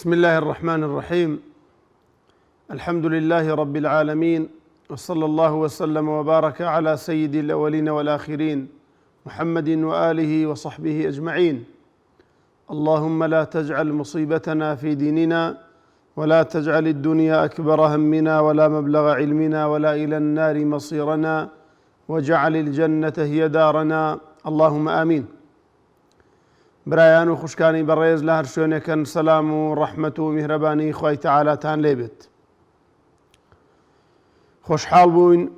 بسم الله الرحمن الرحيم. الحمد لله رب العالمين، وصلى الله وسلم وبارك على سيد الأولين والآخرين محمد وآله وصحبه أجمعين. اللهم لا تجعل مصيبتنا في ديننا، ولا تجعل الدنيا أكبر همنا ولا مبلغ علمنا ولا إلى النار مصيرنا، واجعل الجنة هي دارنا، اللهم آمين. برایان و خوشکانی بەڕێز لە هەر شوێنێکن، سەلام و ڕەحمەت و میهرەبانی خوای تەعالاتان لێبێت. خۆشحاڵ بووین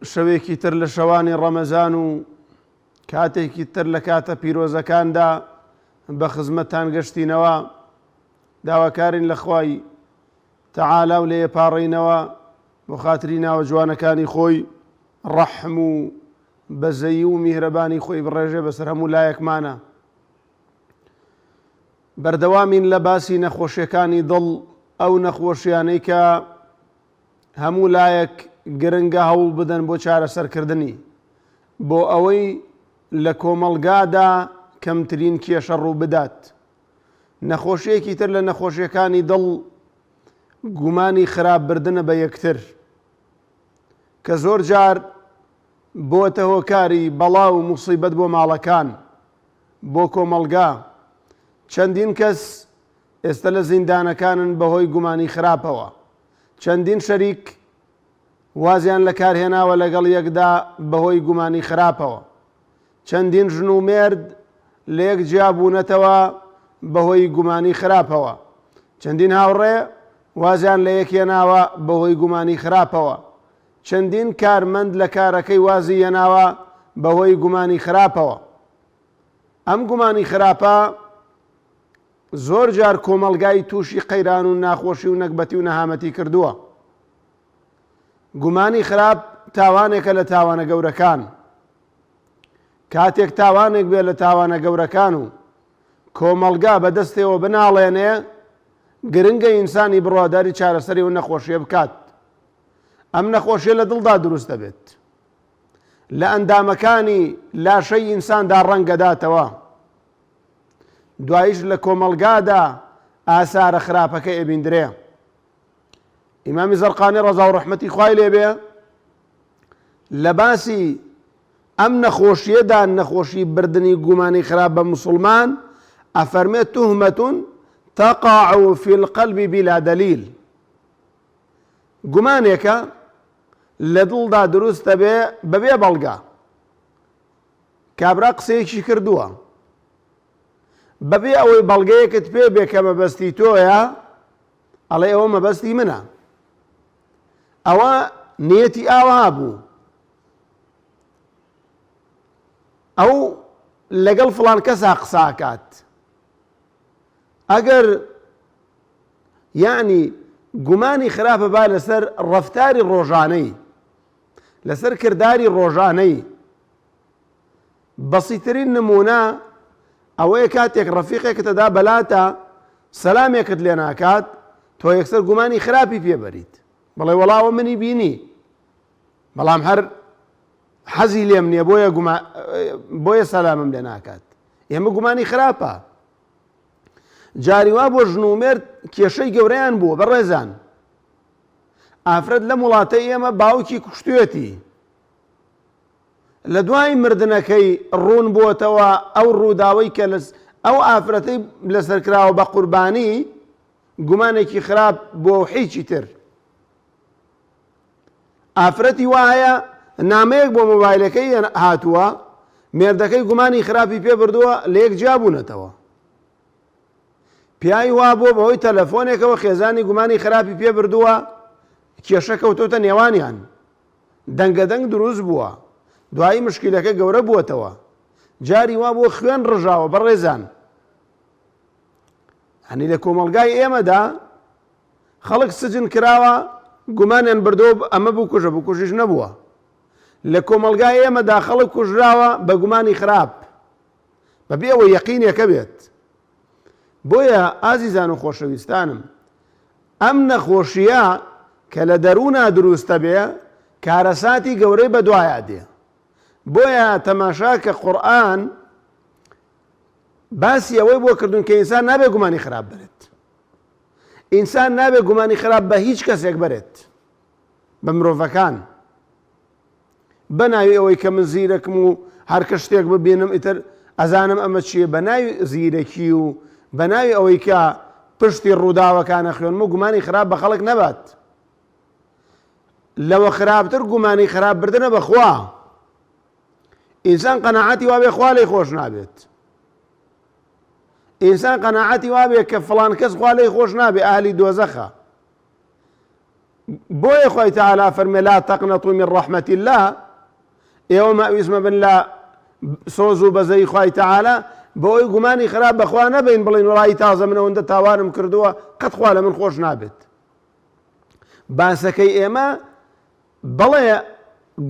شەوێکی تر لە شەوانی ڕەمەزان و کاتێکی تر لە کاتە پیرۆزەکاندا بە خزمەتتان گەشتینەوە. داواکارین لە خوای تەعالا و لێ پاڕینەوە بۆ خاتری ناوە جوانەکانی خۆی ڕەحم و بەزەیی و میهرەبانی خۆی بڕێژێ بەسەر هەموو لایەکمانە. بەردەوامین لە باسی نەخۆشیەکانی دڵ، ئەو نەخۆشیانەی کە هەموو لایەک گرنگە هەوڵ بدەن بۆ چارەسەرکردنی، بۆ ئەوەی لە کۆمەڵگادا کەمترین کێشە ڕوو بدات. نەخۆشیەکی تر لە نەخۆشیەکانی دڵ گومانی خراپبردنە بە یەکتر، کە زۆر جار بۆتە هۆکاری بەڵا و موسیبەت بۆ ماڵەکان، بۆ کۆمەڵگا. چەندین کەس ئێستا لە زیندانەکانن بەهۆی گومانی خراپەوە. چەندین شەریک وازیان لە کارهێناوە لەگەڵ یەکدا بەهۆی گومانی خراپەوە. چەندین ژن و مێرد لە یەک جیابوونەتەوە بەهۆی گومانی خراپەوە. چەندین هاوڕێ وازیان لە یەک هێناوە بەهۆی گومانی خراپەوە. چەندین کارمەند لە کارەکەی وازی هێناوە بەهۆی گومانی خراپەوە. ئەم گومانی خراپە زۆر جار کۆمەڵگای تووشی قەیران و ناخۆشی و نەکبەتی و نەهامەتی کردووە. گومانی خراپ تاوانێکە لە تاوانە گەورەکان. کاتێک تاوانێک بێت لە تاوانە گەورەکان و کۆمەڵگا بەدەستێەوە بناڵێنێ، گرنگە ئینسانی بڕواداری چارەسەری و نەخۆشیە بکات. ئەم نەخۆشیە لە دڵدا دروست دەبێت، لە ئەندامەکانی لاشەی ئینساندا ڕەنگەداتەوە، دوایش لە کۆمەڵگادا ئاسارە خراپەکە ئێبیندرێ. ئیمامی زەرقانی ڕەزا و ڕەحمەتی خوای لێبێ لە باسی ئەم نەخۆشیەدا، نەخۆشی بردننی گومانی خراپ بە موسڵمان، ئەفەرمێت توهمەتون تەقع فی القەلب بلا دەلیل. گومانێکە لە دڵدا دروست دەبێ بەبێ بەڵگا. کابرا قسەیەکی کردووە، بەبێ ئەوەی بەڵگەیەکت پێ بێ کە مەبەستی تۆیە، ئەڵێ ئەوە مەبەستی منە، ئەوە نیەتی ئاوا بوو، ئەو لەگەڵ فڵان کەسا قساکات. ئەگەر یعنی گومانی خراپە با لەسەر ڕەفتاری ڕۆژانەی، لەسەر کردداری ڕۆژانەی. بەسیترین نمونە ئەوەیە کاتێک ڕەفیقێکتەدا بەلاتە سەلامێکت لێ ناکات، تۆ یەکسەر گومانی خراپی پێبەریت، بەڵێ وەڵاوە منی بینی، بەڵام هەر حەزی لێم نییە بۆیە سەلامم لێ ناکات. ئێمە گومانی خراپە. جاریوا بۆ ژن و مێرد کێشەی گەورەیان بووە بەڕێزان. ئافرەت لە وڵاتەی ئێمە باوکی کوشتوێتی، لە دوای مردنەکەی ڕوون بووەتەوە ئەو ڕووداوەی کە ئەو ئافرەتەی لەسەرکراوە بە قوربانی گومانێکی خراپ بۆ هیچی تر. ئافرەتی وایە نامەیەک بۆ مۆبایلەکەی هاتووە، مێردەکەی گومانی خراپی پێ بردووە، لە یەک جیابوونەتەوە. پیاوی وا بۆ بەهۆی تەلەفۆنێکەوە خێزانی گومانی خراپی پێ بردووە، کێشە کەوتۆتە نێوانیان، دەنگەدەنگ دروست بووە، دوایی مشکلەکە گەورە بووەتەوە. جاری وا بۆ خوێن ڕژاوە بەڕێزان. هەنی لە کۆمەڵگای ئێمەدا خەڵک سجن کراوە، گومانیان بردەوە ئەمە بوو کوژە، بوو کوژیش نەبووە. لە کۆمەڵگای ئێمەدا خەڵک کوژراوە بە گومانی خراپ، بەبێ ئەوە یەقینێکە بێت. بۆیە ئازیزان و خۆشەویستانم، ئەم نەخۆشیە کە لە دەرونا دروستە بێ، کارەساتی گەورەی بەدوایە دێ. بۆیە تەماشا کە قورئان باسی ئەوەی بۆ کردوون کە ئینسان نابێ گومانی خراپ بێت. ئینسان نابێ گومانی خراپ بە هیچ کەسێک بەرێت بە مرۆڤەکان بە ناوی ئەوەی کە من زیرەکم و هەرکە شتێک ببینم ئیتر ئەزانم ئەمە چییە، بە ناوی زیرەکی و بە ناوی ئەوەی کە پشتی ڕووداوەکانە خوێنم و گومانی خراپ بە خەڵک نەبات. لەوە خراپتر گومانی خراپ بردنە بەخوا. ئینسان قەناعەتی وابێ خوا لێی خۆش نابێت. ئینسان قەناعەتی وابێ کە فڵان کەس خوا لێی خۆش نابێ ئاهلی دۆزەخە. بۆیە خۆی تەعالا فەرمێ لا تەقنەتوا من ڕەحمەت الله، ئێوە مەویسمە بن لە سۆز و بەزەی خۆی تەعالا بۆی گومانی خراپ بەخوا نەبین بڵین وڵی تازە من ئەوەندە تاوانم کردووە قەت خوا لە من خۆش نابێت. باسەکەی ئێمە بەڵێ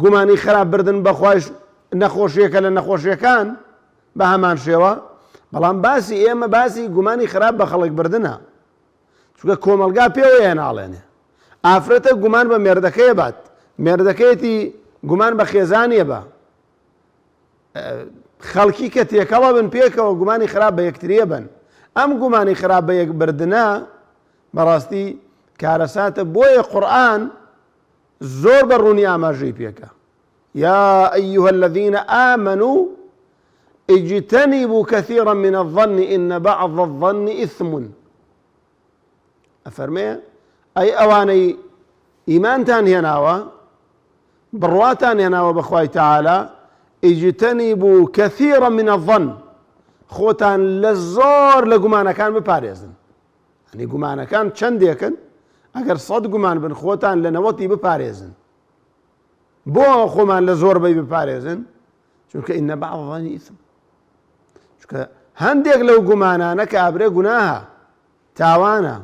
گومانی خراپ بردن بەخوایش نەخۆشیەکە لە نەخۆشیەکان بە هەمان شێوە، بەڵام باسی ئێمە باسی گومانی خراپ بە خەڵک بردنە. چونکە کۆمەلگا پێوەیە ناڵێنێ ئافرەتە گومان بە مێردەکەیە بات، مێردەکەیەتی گومان بە خێزانیە بە خەڵکی کە تێکەڵە بن پێکەوە گومانی خراپ بە یەکتریە بن. ئەم گومانی خراپ بە یەک بردنە بەڕاستی کارەساتە. بۆیە قورئان زۆر بە ڕوونی ئاماژەی پێکە. یا ئەیها الذین آمنوا اجتنبوا كثيرا من الظن إن بعض الظن إثم. ئەفەرمێ ئەی ئەوانەی ئیمانتان هێناوە بڕواتان هێناوە بەخوای تەعالا اجتنبوا كثيرا من الظن، خۆتان لە زۆر لە گومانەکان بپارێزن. ئەنی گومانەکان چەندێکن؟ ئەگەر 100 گومان بن خۆتان لە 90 بپارێزن. بۆ خۆمان لە زۆر بەی بپارێزن؟ چونکە ئین بعض الظن ئیثم. چونکە هەندێک لەو گومانانە کە ئابرێ گوناهە، تاوانە،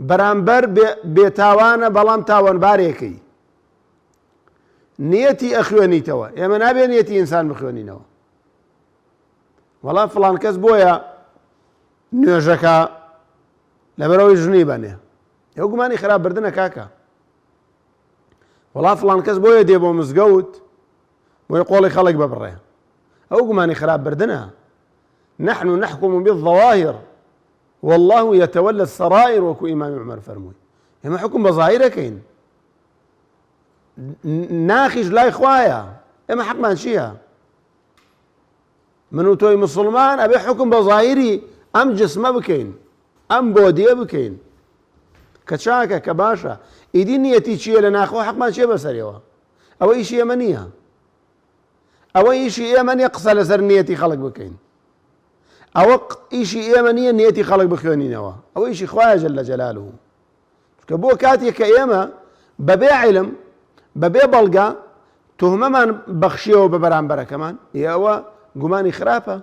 بەرامبەر بێتاوانە بەڵام تاوانبارێکی نیەتی ئەخوێنیتەوە. ئێمە نابێ نیەتی ئینسان بخوێنینەوە. وەڵام فڵان کەس بۆیە نوێژەکە لەبەرەوەی ژنی بەنێ، ئەو گومانی خراپ بردنە کاکە. وەڵام فڵان کەس بۆیە دێ بۆ مزگەوت بۆیە قۆڵی خەڵک ببڕێ، ئەو گومانی خراپ بردنە. نحن نحكم بالظواهر والله يتولى السرائر، وەکو ئیمامی عومەر فەرمووی. ئێمە حکم بە زاهیرەکەین، ناخیش لای خوایە. ئێمە حەقمان چییە؟ من و تۆی مسلمان ئەبێ حکم بە زاهیری ئەم جسمە بکەین، ئەم بۆدیە بکەین کە چاکە کە باشە. ئیدی نیەتی چییە لە ناخۆ؟ حەقمان چیە بەسەرەوە؟ ئەوە ئیشی ئێمە نییە. ئەوە ئیشی ئێمە نییە قسە لەسەر نیەتی خەڵک بکەین. ئەوە ئیشی ئێمە نییە نیەتی خەڵک بخوێنینەوە. ئەوە ئیشی خوایە جەلە جەلالوه. کە بۆ کاتێک کە ئێمە بەبێ عیلم بەبێ بەڵگا تهمەمان بەخشیەوە بە بەرامبەرەکەمان، ئێوە گومانی خراپە.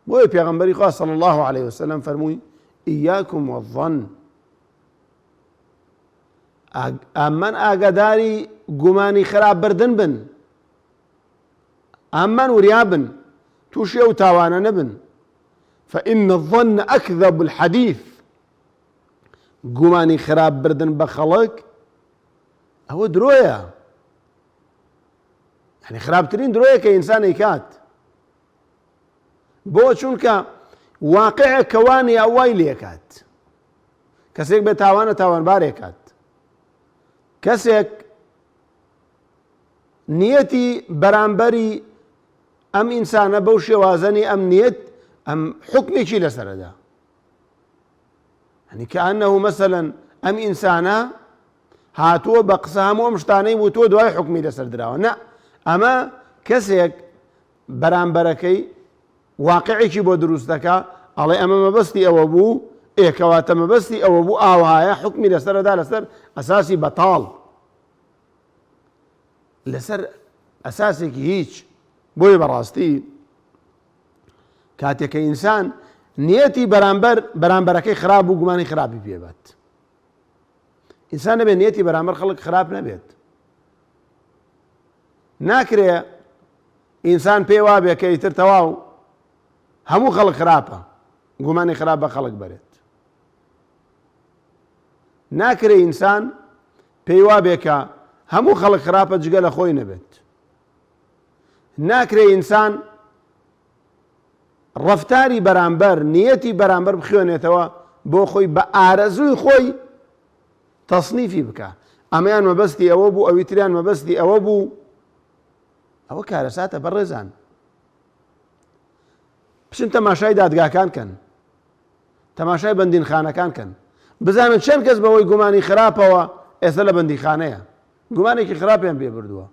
بۆیە پێغەمبەری خوا صلی الله عليه وسلم فەرمووی ئیاکم والظن، ئەمەن ئاگاداری گومانی خراپ بردن بن، ئەمەن وریا بن، تووشی ئەو تاوانە نەبن. فإن الظن أكذب الحديث. گومانی خراپ بردن بە خەڵک ئەوە درۆیە، یعنی خراپترین درۆیە کە ئینسانی کات. بۆ چونکە واقعە کەوانی ئەوای لێکات. کەسێک بێ تاوانە تاوانبارێک کات. کەسێک نیەتی بەرامبەری ئەم ئینسانە بەو شێوازەنی ئەم نیەت ئەم حکمێکی لەسەرەدا، يعني كأنه مثلا ئەم ئینسانە هاتووە بە قسە هەموو ئەم شتانەی وتۆ دوای حکمی لەسەر دراوە. نە، ئەمە کەسێک بەرامبەرەکەی واقعێکی بۆ دروست دەکا، ئەڵێ ئەمە مەبەستی ئەوە بوو، ئێکەواتە مەبەستی ئەوە بوو، ئاوایە حکمی لەسەرەدا لەسەر ئەساسی بەتاڵ، لەسەر ئەساسێکی هیچ. بۆیە بەڕاستی کاتێککە ئینسان نیەتی بەرامبەرەکەی خراپ و گومانی خراپی پێبات، ئینسان نەبێت نیەتی بەرامبەر خەڵک خراپ نەبێت. ناکرێ ئینسان پێی وابێ کە ئیتر تەواو هەموو خەڵک خراپە، گومانی خراپ بە خەڵک بەرێت. ناکرێ ئینسان پێی وابێ کە هەموو خەڵک خراپە جگە لە خۆی نەبێت. ناکرێ ئینسان ڕەفتاری بەرامبەر نیەتی بەرامبەر بخوێنێتەوە بۆ خۆی بە ئارەزووی خۆی تەصنیفی بکە ئەمەیان مەبەستی ئەوە بوو ئەوی تریان مەبەستی ئەوە بوو ئەوە کارەساتە بەڕێزان بچن تەماشای دادگاکان کەن تەماشای بەندیخانەکان کەن بزانن چەند کەس بەوەی گومانی خراپەوە ئێستا لە بەندیخانەیە گومانێکی خراپیان پێ بردووە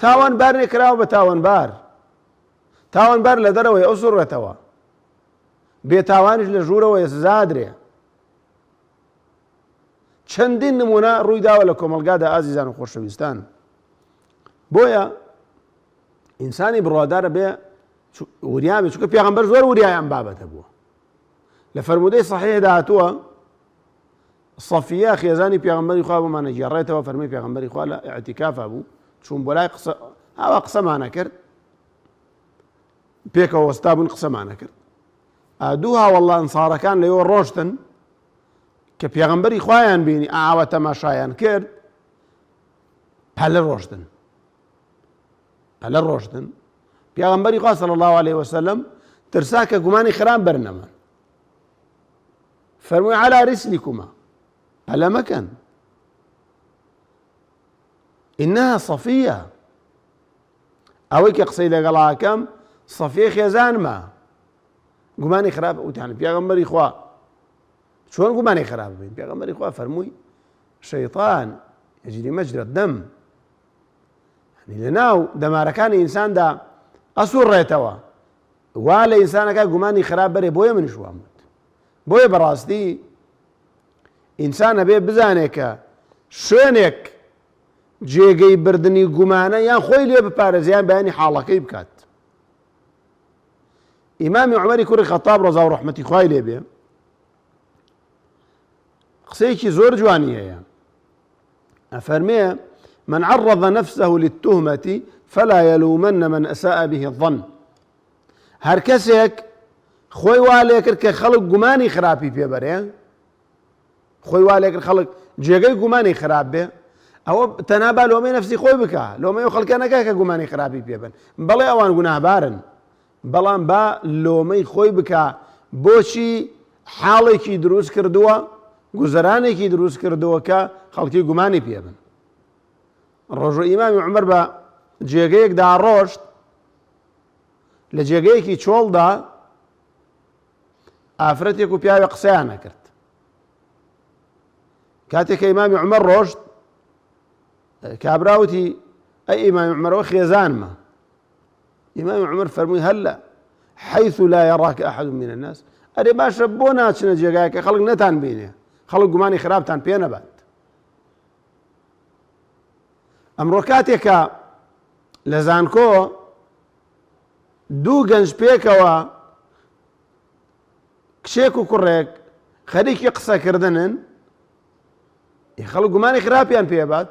تاوانبار نێکراوە بە تاوانبار تاوانبار لە دەرەوەی ئەو سوڕێتەوە بێتاوانیش لە ژوورەوە سزادرێ چەندین نمونە ڕووی داوە لە کۆمەلگادا ئازیزان و خۆشەویستان بۆیە ئینسانی بڕوادارە بێ وریابێ چونکە پێغەمبەر زۆر وریایان بابەتە بووە لە فەرمودەی سەحیحدا هاتووە سەفیە خێزانی پێغەمبەری خوا بۆمانە گێڕێتەوە فەرمووی پێغەمبەری خوا لە ئیعتیکافا بوو چوون بۆ لای ئاوا قسەمانە کرد پێکەوە وەستا بوون قسەمانە کرد دوو هاوەڵڵا ئەنسارەکان لەوێ ڕۆشتن کە پێغەمبەری خوایان بینی ئاوە تەماشایان کرد پەلە ڕۆشتن پێغەمبەری خوا صلی الله عليه وسلم ترسا کە گومانی خراب بەرنەما فەرمووی على رسلكما پەلە مەکەن إنها صەفیە ئەوەی کە قسەی لەگەڵاکەم صەفیەی خێزانمە گومانی خراپ وتیان پێغەمبەری خوا چۆن گومانی خراپ بین پێغەمبەری خوا فەرمووی شەیطان یەجری مەجرە دەم لەناو دەمارەکانی ئینساندا ئەسوڕێتەوە وا لە ئینسانەکە گومانی خراپ بەرێ بۆیە منیش وام وت بۆیە بەڕاستی ئینسانە بێ بزانێت کە شوێنێک جێگەی بردننی گومانە یان خۆی لێ بپارێزیان بەیانی حاڵەکەی بکات ئیمامی عومەری کوڕی خەتاب ڕەزا و ڕەحمەتی خوای لێ بێ قسەیەکی زۆر جوانی هەیە ئەفەرمێ من عرض نفسه للتهمة فلا يلومن من أساء به الظن هەر کەسێک خۆی وا لێ کرد کە خەڵک گومانی خراپی پێبەرێ خۆی وا لێ کرد خەڵک جێگەی گومانی خراپ بێ ئەوە تەنابا لۆمەی نەفسی خۆی بکە لۆمەی و خەڵکە نەکە کە گومانی خراپی پێبن بەڵێ ئەوان گوناهبارن بەڵام با لۆمەی خۆی بکە بۆچی حاڵێکی دروست کردووە گوزەرانێکی دروست کردووە کە خەڵکی گومانی پێبن ڕۆژۆ ئیمامی عومەر بە جێگەیەکدا ڕۆشت لە جێگەیەکی چۆڵدا ئافرەتێک و پیاوێ قسەیان نەکرد کاتێک کە ئیمامی عومەر ڕۆشت کابراوتی ئەی ئیمامی عومەرەوە خێزانمە ئیمامی عومەر فەرمووی هەلە حەیث لا يراك أحد من الناس ئەرێ باشە بۆ ناچنە جێگایەکە خەڵک نەتان بینێ خەڵک گومانی خراپتان پێ نەبات ئەمڕۆ کاتێکە لە زانکۆ دوو گەنج پێکەوە کچێک و کوڕێک خەریکی قسەکردنن خەڵک گومانی خراپیان پێبات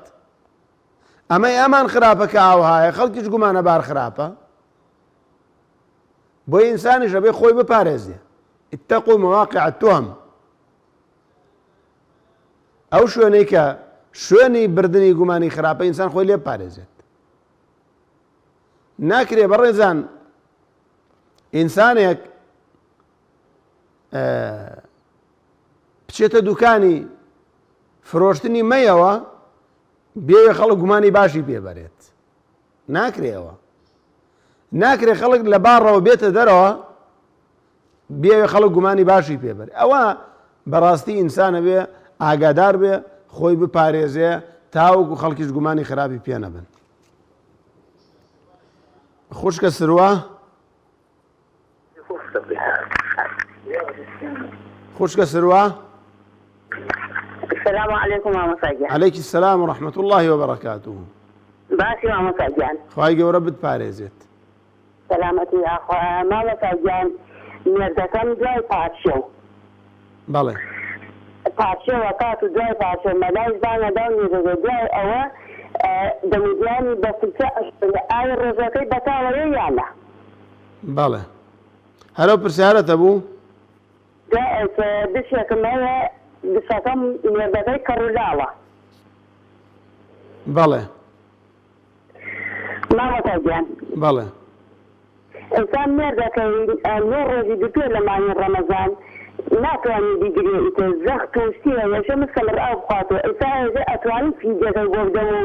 ئەمەی ئەمان خراپە کە ئاوهایە خەڵکیش گومانە بار خراپە بۆی ئینسانیش ئەبێ خۆی بپارێزێ اتقوا مواقع التهم ئەو شوێنەی کە شوێنی بردننی گومانی خراپە ئینسان خۆی لێ بپارێزێت ناکرێ بەڕێزان ئینسانێک بچێتە دوکانی فرۆشتنی مەیەوە بێوێ خەڵک گومانی باشی پێبەرێت ناکرێەوە ناکرێ خەڵک لە باڕەوە بێتە دەرەوە بێوێ خەڵک گومانی باشی پێبەر ئەوە بەڕاستی ئینسانە بێ ئاگادار بێ خۆی بپارێزێ تاوەکو خەڵکیش گومانی خراپی پێ نەبن خوشکە سروە خوشکە سروە السلام عليكم ماما ساجان. عليك السلام ورحمة الله وبركاته. باشي ماما ساجان. خواهي قورة بتباريزت. سلامتي يا أخو ماما ساجان مردكم جاي باتشو. بله. باتشو وقاتو جاي باتشو ملاش بانا داوني جاي أوا دمجاني بس آي الرزاقي بتاوي يانا. بله. هلو برسالة أبو؟ جاءت بشيك مايا بساتم مردكي كرولاوة. بله. ماما ساجان. بله. إنسان مردكي نور رجي بطول لما رمضان ناتوانانی بیگرێ ئیتر زەخت و سیە یەشە مسکە لە ڕاو بخواتەوە ئێستا هێژە ئەتوانین فیدیەکەی بۆ بدەم و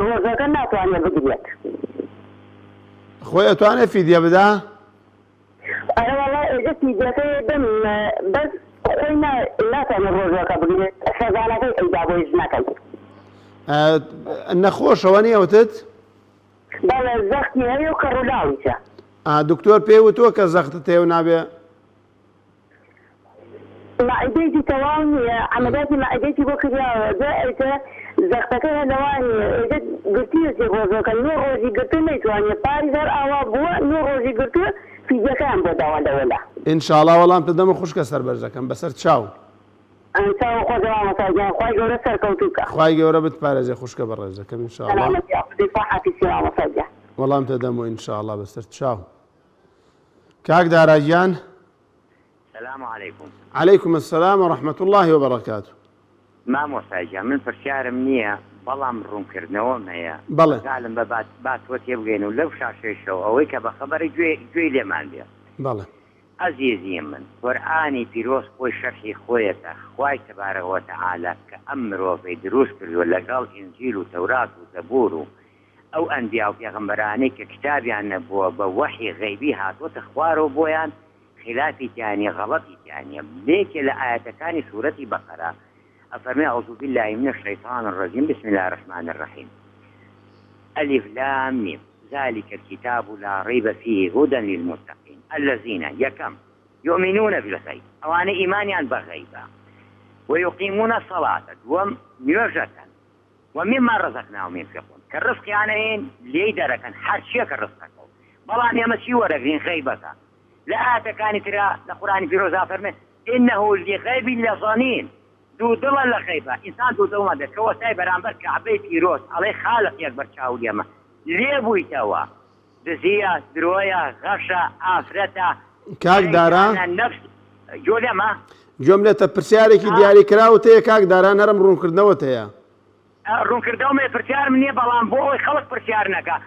ڕۆژەکە ناتوانێت بگرێت خۆی ئەتوانێت فیدیە بدا؟ ئەرە وەڵای ئێژە فیدیەکەی دەم بەس خۆی ناتوانێت ڕۆژەکە بگرێت خێزانەکەی ئەیدا بۆ هیچ نەکەیت نەخۆشەوە نیەوتت؟ بەڵێ زەختی هەیە و کەڕووداویچە دکتۆر پێی وتووە کە زەختت هەیە و نابێ؟ معدەیەکی تەواو نییە عەمەلیاتی معدەیەکی بۆ کردیاوە جا ئەیتە زەختەکەی هەلەوانیە ئێجە گرتیەتی ڕۆژەکە نۆ ڕۆژی گرتو نەیتوانێت پاری هەر ئاوا بووە نۆ ڕۆژی گرتو فیدیەکەیان بۆ داوا لەوەلا ئینشاڵڵا وەڵام دەمە خوشکە سەر بەرزەکەم بەسەر چاو چاو خۆ مەساجان خوای گەورە سەرکەوتوو بکە خوای گەورە بتپارێزێ خوشکە بەڕێزەکەم ئینشاڵڵا وەڵام دەدەمەوە ئینشاڵڵا بەسەر چاو کاک داراگیان السلام عليكم. عليكم السلام ورحمة الله وبركاته. مامۆستاجان من پرسیارم نییە بەڵام ڕوونکردنەوەم هەیە بەڵێ گالم بە باسوە تێبگەین و لەو شاشێشەوە ئەوەی کە بە خەبەری گوێی لێمان بێ بەڵێ ئەزیزیم من قورئانی پیرۆز خۆی شەرحی خۆیەتە خوای تەبارەکە و تەعالا کە ئەم مرۆڤەی دروست کردووە لەگەڵ ئینجیل و تەورات و زەبور و ئەو ئەنبیا و پێغەمبەرانەی کە کتابیان نەبووە بە وەحی غەیبی هاتووەتە خوارەوە بۆیان خلافی تیانیە غەڵەتی تیانیە لێکێ لە ئاەتەکانی سوورەتی بەقەرە أفرمي أعوذ بالله من الشيطان الرجيم بسم الله الرحمن الرحيم ألف لام ميم ذلك الكتاب لا ريب فيه هدى للمتقين الذين يؤمنون بالغيب أو أنا إيماني عن بغيبا ويقيمون الصلاة وميوجة ومما رزقناهم ينفقون كالرزق يعني لي دركا حاشية كالرزق بلان يمشي ورقين غيبك لا كانت ترى القرآن في روزا فرمي إنه لغيب لظنين دوو دڵە لە غەیبە ئینسان دوو دڵمە دەکەوە سای بەرامبەر کەعبەی پیرۆز ئەڵێ خالق یەک بەرچاو لێمە لێ بوویتەوە دزیە درۆیە غەشە ئافرەتە کاک دارا نەفس گوێ لێمە گوێم لێتە پرسیارێکی دیاری کراوت هەیە کاک دارا نەرم ڕوونکردنەوەت هەیە ڕوونکردەوەمێ پرسیارم نییە بەڵام بۆ ئەوەی خەڵک پرسیار نەکە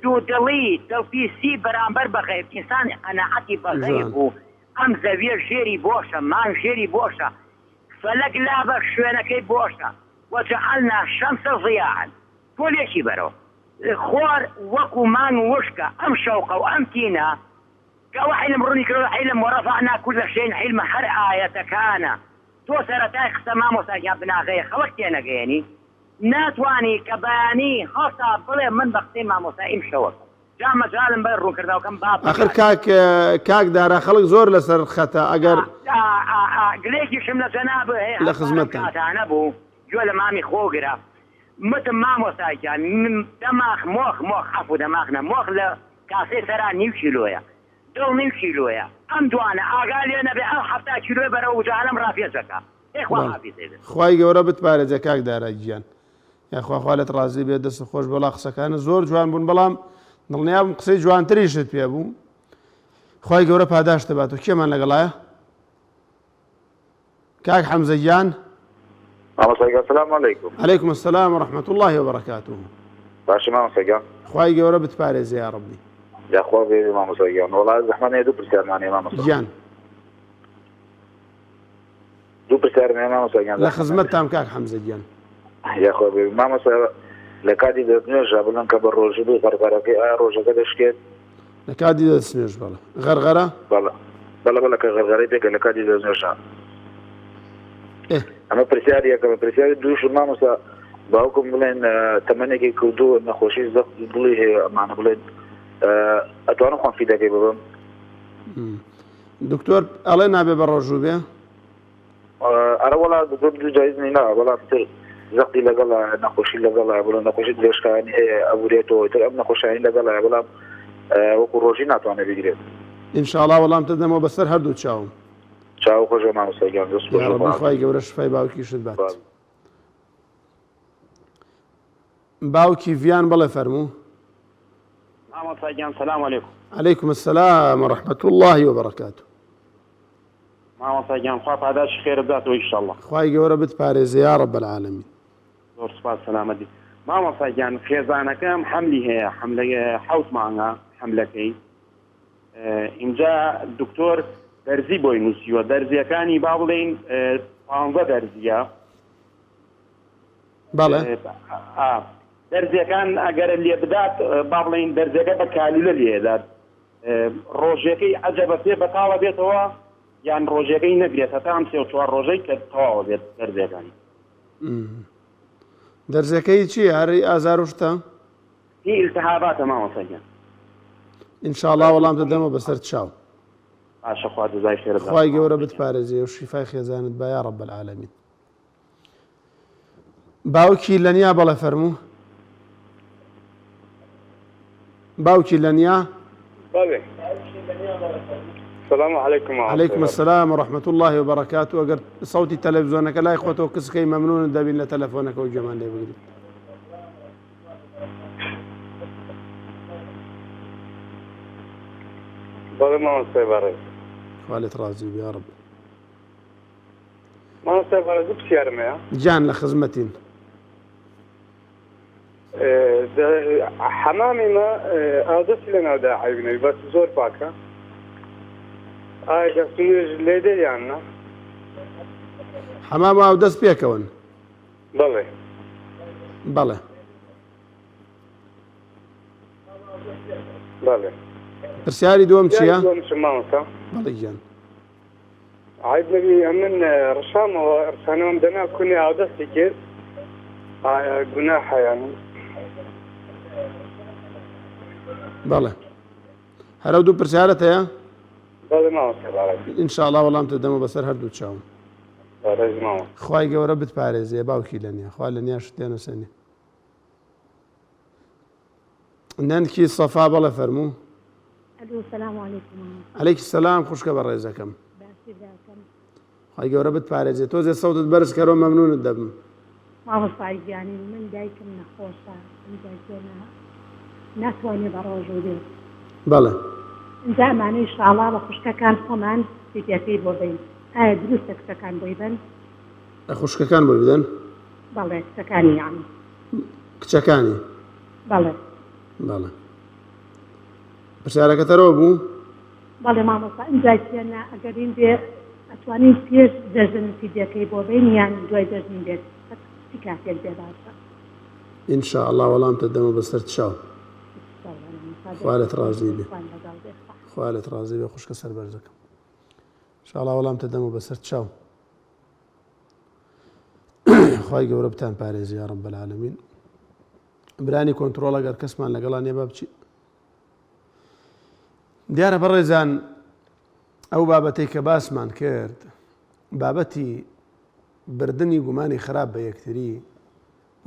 دوو دڵی دڵپیسی بەرامبەر بە غەیب ئینسان قەناعەتی بە غەیب بوو ئەم زەویە ژێری بۆشە مان ژێری بۆشە فلك لابك شوينكي بوشة وجعلنا الشمس ضياء كل شيء برو خور وكو مان وشكا أم شوقة وأم تينا كواحد مروني كرو حلم ورفعنا كل شيء حلم هر آية كان توسرتاي خسما مستجابنا غير خلقتنا غيني ناتواني كباني خاصة بلي من بقتين ما مسائم شوق جا مجالم برو كرداو كم باب آخر كاك دارا خلق زور لسر خطا اگر قليكي شملة جنابه لا خزمتها أنا بو جوا مامي خوجرا مت ما مساجان دماغ مخ عفو دماغنا مخ لا كاسي سرا نيمشي لويا دو نيمشي لويا أم دوانا أقال أنا بأل حتى كيلو برو جعلم رافيا زكا إخوة حافظين خواهي جورا بتبارز كاك دارا جيان يا أخوة خالت رازي بيد دست خوش بلا قسەکان زۆر جوان بوون بەڵام دڵنیام قسەی جوانتریشت پێ بوو خی گەورە پاداش دەبات و کێمان لەگەڵایە كاك حمزة جان السلام عليكم. عليكم السلام ورحمة الله وبركاته. باش ما مسجان. خواهي جورا بتبارز يا ربي. يا خوي ما مسجان والله زحمة يدو برسال ماني ما مسجان. جان. دو برسال ماني ما مسجان. لا خزمتهم كاك حمزة جان. يا خوي ما مسجان لكادي دنيش قبلن كبر روجبي غرغرة كي روجة كده شكيت. لكادي دنيش بلا غرغرة. بلا كغرغرة بيك لكادي دنيش. أما برسالي كبرسالي دوش ما مسا باوكم بلين تمنى كي كودو نخوشي زق بليه معنا بلين أتوانا خان في دقيقة بابا. دكتور ألينا ببرجوبيا. أنا ولا دكتور جايزني لا ولا بتر زقي لقلا نخوشي لقلا ولا نخوشي ليش كان أبو ريتو ترى نخوشي لقلا ولا وكروجينا أتوانا بيجري. إن شاء الله والله متقدم وبصر هردو تشاو. تشاو خوشة ما مسجان. يا رب خواهي قبل الشفاء باوكي شد بات. باوكي فيان بلا فرمو. السلام عليكم. عليكم السلام ورحمة الله وبركاته. ما مسجان خاف هذا خير بذاته إن شاء الله. خواهي قبل بتبارز يا رب العالمين. دور سباس سلامتي. ما مسجان خيزانة كم حملي هي حملة حوت معنا حملة كي. إن جاء الدكتور دەرزی بۆی نووسیوە دەرزیەکانی با بڵێن 15 دەرزیە بەڵێ دەرزیەکان ئەگەر لێ بدات با بڵێن دەرزەکە بە کالولە لێدات ڕۆژەکەی عەجەبە پێ بەتاڵە بێتەوە یان ڕۆژەکەی نەبێت هەتا ئەم 3-4 ڕۆژەی کە تەواوە بێت دەرزیەکانی دەرزەکەی چی هەری ئازار و شتە هی ئیلتیهاباتە مامۆستاگیان ئینشاءڵڵا وەڵام دەدەمە بەسەر چاو باشە خوا جەزای خێرت بدات. خوای گەورە بتپارێزێ و شیفای خێزانت بە یا ڕەب العالەمین. باوکی لەنیا بەڵێ فەرموو باوکی لەنیا بله السلام عليكم عليكم السلام ورحمة الله وبركاته. أقر صوتي تلفزيونك لا إخوته كسكي ممنون دابين لتلفونك وجمان لي بقدر بله ما نستيباري خالد رازي يا رب ما نستيباري زب سيارمي جان لخدمتين حمامي ما أودس لنا دا عيبني بس زور باكا دەستنوێژ لێ دەیاننا حمام ئاو دەست پێکەون بەڵێ بەڵێ بەڵێ پرسیاری دووەم چییە؟ ماوەسا بەڵێ گیان عیب نەبی ئەمن ڕشامەوە ڕسانەوەم دەنا کونێ ئاو دەستی کرد گوناحەیان بەڵێ هەرە دوو پرسیارەت هەیە؟ بەڵێ ماوەسا بەڵێ ئینشاءڵڵا وەڵام تدەمە بەسەر هەردوو چاوم. ڕێز ماوە خوای گەورە بتپارێزێ باوکی لەنیا خوا لەنیا شتێنە سەنێ. نانکی سەفا بەڵێ فەرموو. السلام عليكم. عليك السلام خوشکە بە ڕێزەکەم. خوای گەورە بتپارێزێ تۆزێ سەوتت بەرز کەرەوە مەمنونت دەبم. مامۆستای گیانی من دایکم نەخۆشە ناتوانێ بە ڕۆژوو بێت. بەڵێ اینجا ئەمانە ئینشاڵڵا بە خوشکەکان خۆمان فیدیەکەی بۆ بین. ئایا دروستە کچەکان بۆی بن؟ خوشکەکان بۆی بدەن؟ بەڵێ کچەکانی یانی. کچەکانی؟ بەڵێ. بەڵێ. پرسیارەکەتەرەوە بوو؟ بەڵێ مامۆستا ئینجای تێنا ئەگەرین بێ ئەتوانین پێش دەژن فیدیەکەی بۆ بین یان دوای دەژن بێت چی کاتێک بێ باشە؟ ئینشاءڵڵا وەڵام تدەمە بەسەر چاو. خوالت ڕازی بێ. خوالت ڕازی بێ خوشکە سەربەرزەکەم. ئینشاءڵڵا وەڵام تدەمە بەسەر چاو. خوای گەورە بتان پارێزی یا ڕەب العالەمین. برانی کۆنتڕۆڵ ئەگەر کەسمان لەگەڵا نییە با بچی. دیارە بەڕێزان ئەو بابەتەی کە باسمان کرد بابەتی بردننی گومانی خراپ بە یەکتری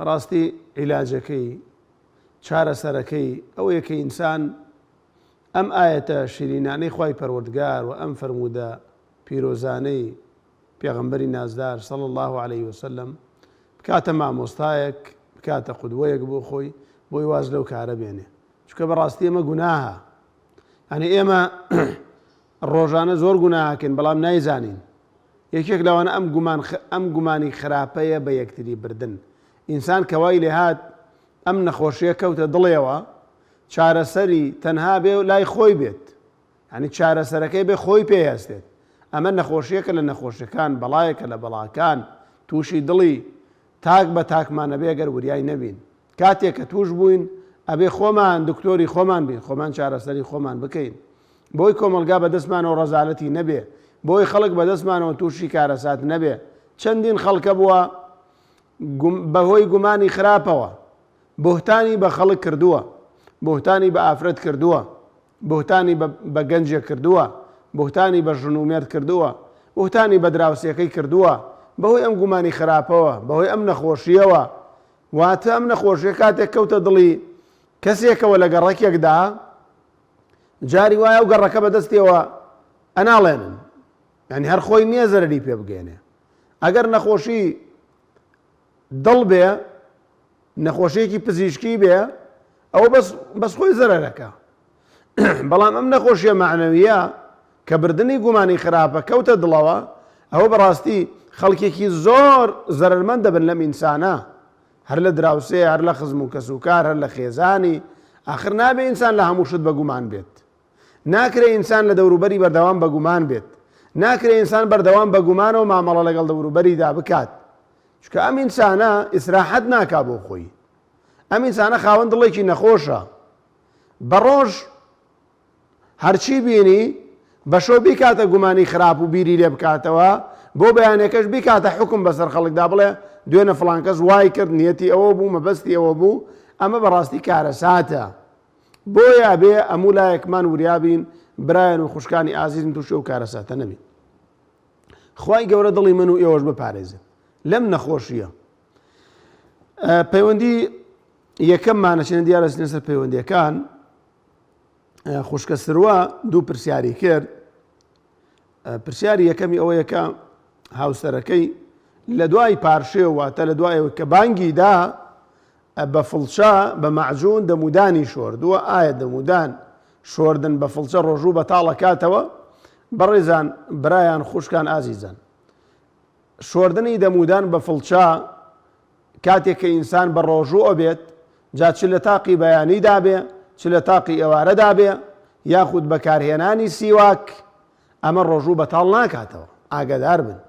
ڕاستی عیلاجەکەی چارەسەرەکەی ئەوەیە کە ئینسان ئەم ئاەتە شیرینانەی خوای پەروەردگار و ئەم فەرموودە پیرۆزانەی پێغەمبەری نازدار صلی الله عليه وسلم بکاتە مامۆستایەک بکاتە قودوەیەک بۆ خۆی بۆی واز لەو کارە بێنێ چونکە بەڕاستی ئێمە گوناهە یعنی ئێمە ڕۆژانە زۆر گوناهاکەین بەڵام نایزانین یەکێک لەوانە ئەم گومانی خراپەیە بە یەکتری بردن ئینسان کەوای لێهات ئەم نەخۆشیە کەوتە دڵێەوە چارەسەری تەنها بێ و لای خۆی بێت یعنی چارەسەرەکەی بێ خۆی پێهێستێت ئەمە نەخۆشیەکە لە نەخۆشیەکان بەڵایەکە لە بەڵاکان تووشی دڵی تاک بە تاکمانە بێ گەر وریای نەبین کاتێک کە توش بووین ئەبێ خۆمان دکتۆری خۆمان بین خۆمان چارەسەری خۆمان بکەین بۆی کۆمەلگا بەدەستمانەوە ڕەزالەتی نەبێ بۆی خەڵک بەدەستمانەوە تووشی کارەسات نەبێ چەندین خەڵکە بووە بەهۆی گومانی خراپەوە بۆهتانی بە خەڵک کردووە بۆهتانی بە ئافرەت کردووە بۆهتانی بە گەنجێک کردووە بۆهتانی بە ژنومێرد کردووە بۆهتانی بە دراوسەکەی کردووە بەهۆی ئەم گومانی خراپەوە بەهۆی ئەم نەخۆشیەوە واتە ئەم نەخۆشیە کاتێک کەوتە دڵی کەسێکەوە لە گەڕەکێکدا جاری وایە و گەڕەکە بەدەستیەوە ئەناڵێنن یعنی هەر خۆی نییە زەرری پێ بگەێنێ ئەگەر نەخۆشی دڵ بێ نەخۆشیەکی پزیشکی بێ ئەوە بەس خۆی زەرەرەکە بەڵام ئەم نەخۆشیە معنەویە کە بردننی گومانی خراپە کەوتە دڵەوە ئەوە بەڕاستی خەڵکێکی زۆر زەرمەند دەبن لەم ئینسانە هەر لە دراوسێ هەر لە خزم و کەسوکار هەر لە خێزانی آخر نابێ ئینسان لە هەموو شت بە گومان بێت ناکرێ ئینسان لە دەوروبەری بەردەوام بە گومان بێت ناکرێ ئینسان بەردەوام بە گومانەوە مامەڵە لەگەڵ دەوروبەریدا بکات چکە ئەم ئینسانە ئیسراحەت ناکا بۆ خۆی ئەم ئینسانە خاوەن دڵێکی نەخۆشە بە ڕۆژ هەرچی بینی بە شۆ بیکاتە گومانی خراپ و بیری لێ بکاتەوە بۆ بەیانەکەش بیکاتە حکم بەسەر خەڵکدا بڵێ دوێنە فڵان کەس وای کرد نیەتی ئەوە بوو مەبەستی ئەوە بوو ئەمە بەڕاستی کارەساتە بۆیە بێ ئەموو لایەکمان وریابین برایەن و خوشکانی ئازیزم تووشی و کارەساتە نەبین خوای گەورە دڵی من و ئێوەش بپارێزن لەم نەخۆشیە پەیوەندی یەکەممانەچێن دیارە لەسەر پەیوەندیەکان خوشکە سروە دوو پرسیاری کرد پرسیاری یەکەمی ئەوەیە کە هاوسەرەکەی لە دوای پارشێوە تە لە دوایەوە کە بانگی دا بە فڵچە بە مەعجون دەمودانی شۆردووە ئایا دەمودان شۆردن بە فڵچە ڕۆژوو بەتاڵە کاتەوە بەڕێزان برایان خوشکان ئازیزان شۆردنی دەمودان بە فڵچە کاتێک کە ئینسان بە ڕۆژوو ئەبێت جا چ لە تاقی بەیانیدا بێ چ لە تاقی ئێوارەدا بێ یاخود بەکارهێنانی سیواک ئەمە ڕۆژوو بەتاڵ ناکاتەوە ئاگادار بن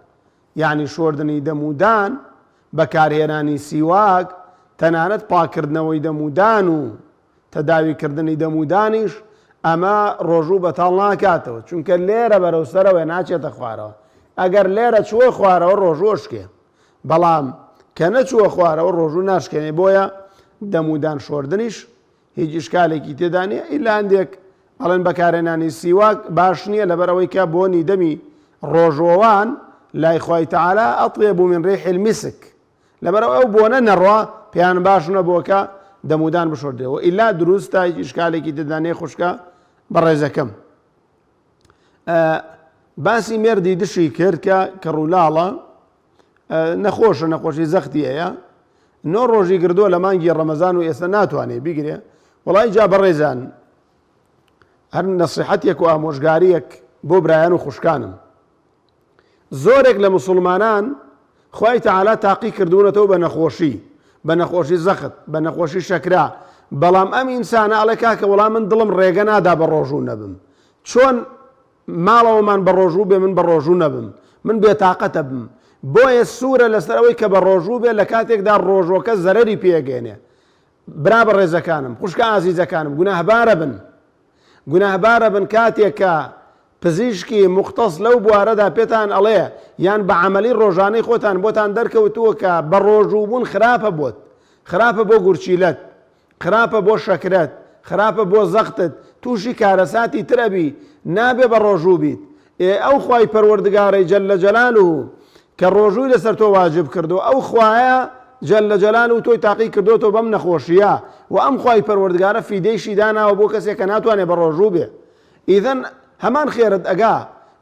یعنی شۆردنی دەمودان بەکارهێنانی سیواک تەنانەت پاکردنەوەی دەمودان و تەداویکردنی دەمودانیش ئەمە ڕۆژوو بەتاڵ ناکاتەوە چونکە لێرە بەرەوسەرەوە ناچێتە خوارەوە ئەگەر لێرە چووە خوارەوە ڕۆژوە شکێ بەڵام کە نەچووە خوارەوە ڕۆژوو ناشکێنێ بۆیە دەمودان شۆردنیش هیچ ئیشکالێکی تێدا نیە ئیلا هەندێک ئەڵێن بەکارهێنانی سیواک باش نییە لەبەرەوەی کە بۆنی دەمی ڕۆژۆوان لای خوای تەعالا ئەطیب من ڕیح المسک لەبەرەوە ئەو بۆنە نەڕوا پێیان باش نەبووەکە دەمودان بشۆردێەوە ئیلا دروستە هیچ ئیشکالێکی تێدا نیە خوشکە بەڕێزەکەم باسی مێردی دشی کرد کە ڕوولاڵە نەخۆشە نەخۆشی زەختی هەیە نۆ ڕۆژی کردووە لە مانگی ڕەمەزان و ئێستا ناتوانێ بیگرێ وەڵای جا بەڕێزان هەر نەسیحەتێک و ئامۆژگاریەک بۆ برایان و خوشکانم زۆرێک لە موسڵمانان خوای تەعالا تاقی کردوونەتەوە بە نەخۆشی زەخت بە نەخۆشی شەکرا بەڵام ئەم ئینسانە ئەڵێ کاکە وەڵام من دڵم ڕێگە نادا بە ڕۆژوو نەبم چۆن ماڵەوەمان بە ڕۆژوو بێ من بە ڕۆژوو نەبم من بێتاقەتە بم بۆیە سوورە لەسەرەوەی کە بە ڕۆژوو بێ لە کاتێکدا ڕۆژۆکە زەرەری پێگەێنێ برا بە ڕێزەکانم خوشکە ئازیزەکانم گوناهبارە بن کاتێک کە پزیشکی مختص لەو بوارەدا پێتان ئەڵێ یان بە عەمەلی ڕۆژانەی خۆتان بۆتان دەرکەوتووە کە بە ڕۆژوو بوون خراپە بۆ گورچیلەت خراپە بۆ شەکرەت خراپە بۆ زەختت تووشی کارەساتی ترەبی نابێ بە ڕۆژوو بیت ئەو خوای پەروەردگارەی جەلە جەلالوهو کە ڕۆژووی لەسەر تۆ واجب کردو ئەو خوایە جەلە جەلالوهو تۆی تاقی کردوتەوە بەم نەخۆشیە و ئەم خوای پەروەردگارە فیدەیشی داناوە بۆ کەسێک کە ناتوانێت بە ڕۆژوو بێ ئیدەن هەمان خێرت ئەگا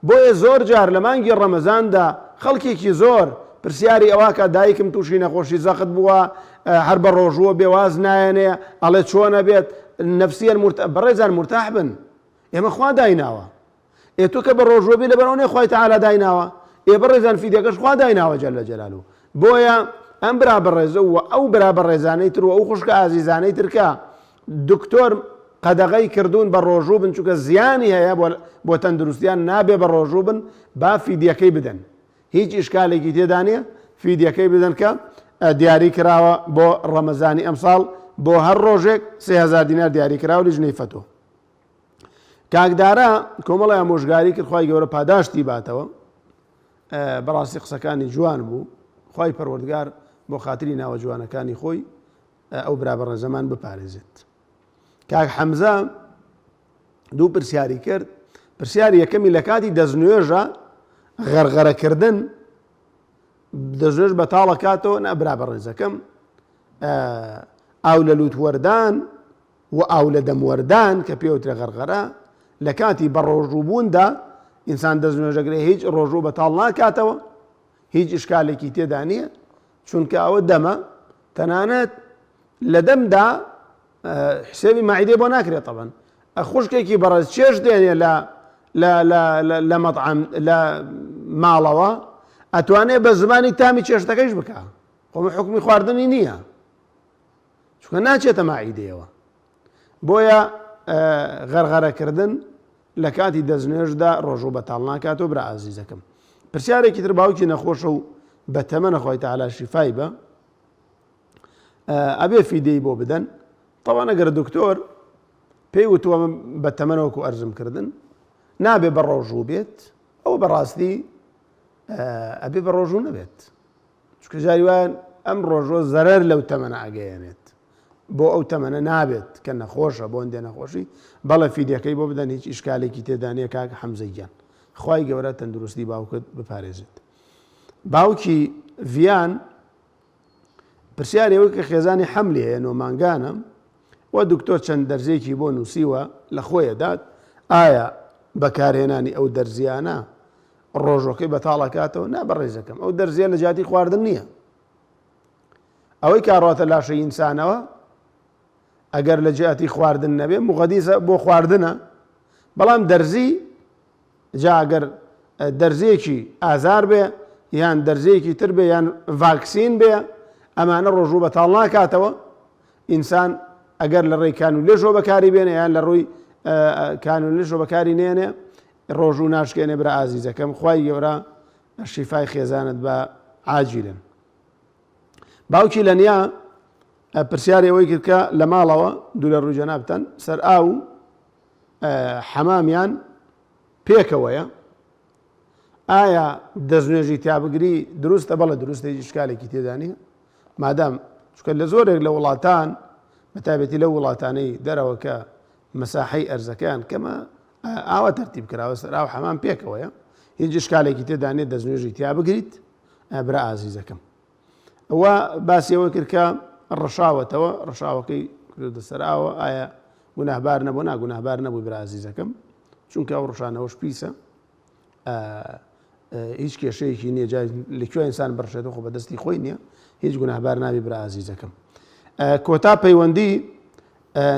بۆیە زۆر جار لە مانگی ڕەمەزاندا خەڵکێکی زۆر پرسیاری ئەوە کە دایکم تووشی نەخۆشی زەخت بووە هەر بە ڕۆژووە بێواز نایەنێ ئەڵێ چۆنە بێت نەفسیەن بەڕێزان مرتاح بن ئێمە خوا دایناوە تۆ کە بە ڕۆژوە بێ لەبەرەوە نێ خوای تەعالا دایناوە بەڕێزان فیدەکەش خوا دایناوە جەلە جەلالوهو بۆیە ئەم برا بەڕێزە و ئەو برا بەڕێزانەی تر و ئەو خوشکە ئازیزانەی ترکە دکتۆر قەدەغەی کردوون بە ڕۆژوو بن چونکە زیانی هەیە بۆ تەندروستیان نابێ بە ڕۆژوو بن با فیدیەکەی بدەن هیچ ئیشکالێکی تێدا نیە فیدیەکەی بدەن کە دیاری کراوە بۆ ڕەمەزانی ئەمساڵ بۆ هەر ڕۆژێک 3000 دینار دیاری کراوە لیژنەی فەتۆ کاکدارە کۆمەڵی ئامۆژگاری کرد خوای گەورە پاداشتی باتەوە بەڕاستی قسەکانی جوان بوو خوای پەروەردگار بۆ خاتری ناوە جوانەکانی خۆی ئەو برا بەڕێزەمان بپارێزێت کاک حەمزە دوو پرسیاری کرد پرسیاری یەکەمی لە کاتی دەستنوێژە غەرغەرەکردن دەستنوێژ بەتاڵە کاتەوە نەبرا بەڕێزەکەم ئاو لە لووتوەردان و ئاو لە دەموەردان کە پێوترە غەرغەرە لە کاتی بە ڕۆژووبووندا ئینسان دەستنوێژەگرێ هیچ ڕۆژوو بەتاڵ ناکاتەوە هیچ ئیشکالێکی تێدا نییە چونکە ئەوە دەمە تەنانەت لە دەمدا حسێبی ماعیدێ بۆ ناکرێت طبعا خوشکێکی بەڕێز چێش دێنێ لە مەطعەم لە ماڵەوە ئەتوانێت بە زمانی تامی چێشتەکەیش بکە خۆمە حکمی خواردنی نییە چونکە ناچێتە ماعیدەیەوە بۆیە غەرغەرەکردن لە کاتی دەستنوێژدا ڕۆژوو بەتاڵ ناکاتەوە برا ئازیزەکەم. پرسیارێکی تر باوکی نەخۆشە و بە تەمەنە خۆی تەعالا شیفای بە ئەبێ فیدەی بۆ بدەن. طبعا ئەگەر دکتۆر پێی وتووە بە تەمەنەوەکو ئەرزمکردن نابێ بە ڕۆژوو بێت، ئەو بەڕاستی ئەبێ بە ڕۆژوو نەبێت، چونکە جاری وایە ئەم ڕۆژوە زەرەر لەو تەمەنە ئەگەیەنێت، بۆ ئەو تەمەنە نابێت کە نەخۆشە بۆ ئەندێ نەخۆشی، بەڵێ فیدەکەی بۆ بدەن، هیچ ئیشکالێکی تێدا نیە کاک حەمزەیان، خوای گەورە تەندروستی باوکت بپارێزێت. باوکی ڤیان پرسیاری ئەوەی کە خێزانی حەملی هەیە نۆمانگانە و دکتۆر چەند دەرزێکی بۆ نووسیوە لە خۆیە دات، ئایا بەکارهێنانی ئەو دەرزیانە ڕۆژەکەی بەتاڵەکاتەوە؟ نا بەڕێزەکەم، ئەو دەرزیە لە جاتی خواردن نییە، ئەوەی کاڕاتە لاشەی ئینسانەوە ئەگەر لە جیاتی خواردن نەبێ مغەدیسە بۆ خواردنە، بەڵام دەرزی جا ئەگەر دەرزێکی ئازار بێ یان دەرزەیەکی تر بێ یان ڤاکسین بێ ئەمانە ڕۆژوو بەتاڵ ناکاتەوە. ئینسان ئەگەر لە ڕێی کانولێژۆ بەکاری بێنێ یان لە ڕووی کانولێژۆ بەکاری نێنێ ڕۆژوو ناشکێنێ برا ئازیزەکەم، خوای گەورە شیفای خێزانت بە عاجیلن. باوکی لەنیا پرسیاری ئەوەی کرد کە لە ماڵەوە دوو لە ڕووی جەنابتان سەر ئاو حەمامیان پێکەوەیە، ئایا دەستنوێژی تیابگری دروستە؟ بەڵێ دروستە، هیچ شکالێکی تێدا نیە، مادام چونکە لە زۆرێک لە وڵاتان بەتایبەتی لە وڵاتانەی دەرەوە کە مەساحەی ئەرزەکەیان کەمە ئاوا تەرتیب کراوە سەر ئاو حەمام پێکەوەیە، هیچ شکالێکی تێدا نیە دەستنوێژی تیابگریت برا ئازیزەکەم. ئەوە باسی ئەوە کرد کە ڕەشاوەتەوە ڕەشاوەکەی کردە سەر ئاوە ئایا گوناهبار نەبوو؟ ناگوناهبار نەبووی برا ئازیزەکەم، چونکە ئەو ڕەشانەوەش پیسە، هیچ کێشەیەکی نییە، لەکوێ ئینسان بڕشێتەوە خۆ بەدەستی خۆی نییە، هیچ گوناهبار نابی برا ئازیزەکەم. کۆتا پەیوەندی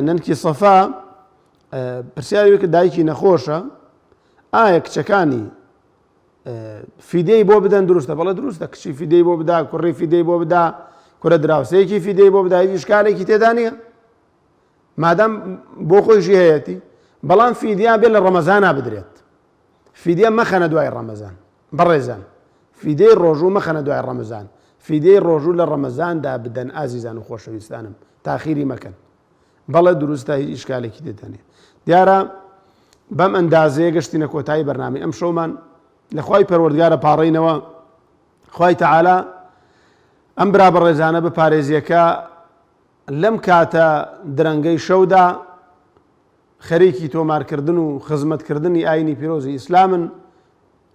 نەنکی سەفا پرسیاری کە دایکی نەخۆشە ئایا کچەکانی فیدەی بۆ بدەن دروستە؟ بەڵێ دروستە، کچی فیدەی بۆ بدا، کوڕی فیدەی بۆ بدا، کورە دراوسەیەکی فیدەی بۆ بدا، هیچ شکالێکی تێدا نییە مادام بۆ خۆیشی هەیەتی، بەڵام فیدیا بێ لە ڕەمەزانە بدرێت، فیدیا مەخەنە دوای ڕەمەزان. بەڕێزان فیدەی ڕۆژوو مەخەنە دوای ڕەمەزان، فیدەی ڕۆژوو لە ڕەمەزاندا بدەن ئازیزان و خۆشەویستانم، تاخیری مەکەن، بەڵێ دروستە، هیچ ئیشکالێکی تێدا نیە. دیارە بەم ئەندازەیە گەشتینە کۆتایی بەرنامەی ئەم شەومان لە خوای پەروەردگارە پاڕێینەوە، خوای تەعالا ئەم برا بەڕێزانە بپارێزیەکە لەم کاتە درەنگەی شەودا خەریکی تۆمارکردن و خزمەتکردنی ئاینی پیرۆزی ئیسلامن،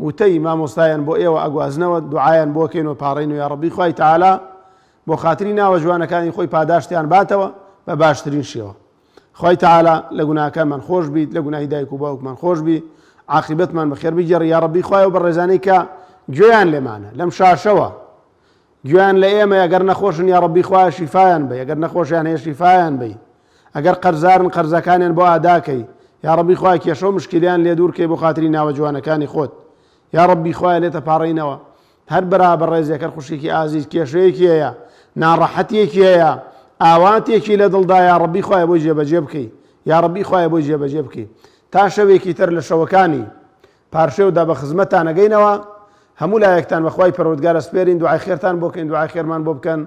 وتەی مامۆستایان بۆ ئێوە ئەگوازنەوە، دوعایان بۆ کەین و پاڕین و یا ڕەبی خوای تەعالا بۆ خاتری ناوە جوانەکانی خۆی پاداشتیان باتەوە بە باشترین شێوە. خوای تەعالا لە گوناهەکانمان خۆش بیت، لە گوناهی دایک و باوکمان خۆش بی، عاقبەتمان بەخێر بگێڕی یا ڕەبی خوایەوە بەڕێزانەی کە گوێیان لێمانە لەم شاشەوە، گوێیان لە ئێمە، ئەگەر نەخۆشن یا ڕەبی خوایە شیفایان بی، ئەگەر نەخۆشیان هەیە شیفایان بی، ئەگەر قەرزارن قەرزەکانیان بۆ ئاداکەی، یا ڕەبی خوای کێشە و مشکلیان لێ دوورکەی بۆ خاتری ناوە جوانەکانی خۆت، یا ڕەبی خوایە لێتە پاڕێینەوە هەر بەرا بەڕێزێکەر خوشێکی ئازیز کێشەیەکی هەیە، ناڕەحەتێکی هەیە، ئاواتێکی لە دڵدا، یا ڕەبی خوایە بۆی جێبەجێ بکەی، یا ڕەبی خوایە بۆی جێبەجێ بکەی، تا شەوێکی تر لە شەوەکانی پارشێودا بە خزمەتتان نەگەینەوە. هەموو لایەکتان بە خوای پەروەردگارە سپێرین، دوعای خێرتان بۆ بکەین، دوعای خێرمان بۆ بکەن،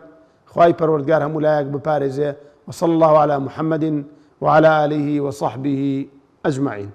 خوای پەروەردگار هەموو لایەک بپارێزێ. وصلى الله على محمد وعلى آله وصحبه أجمعين.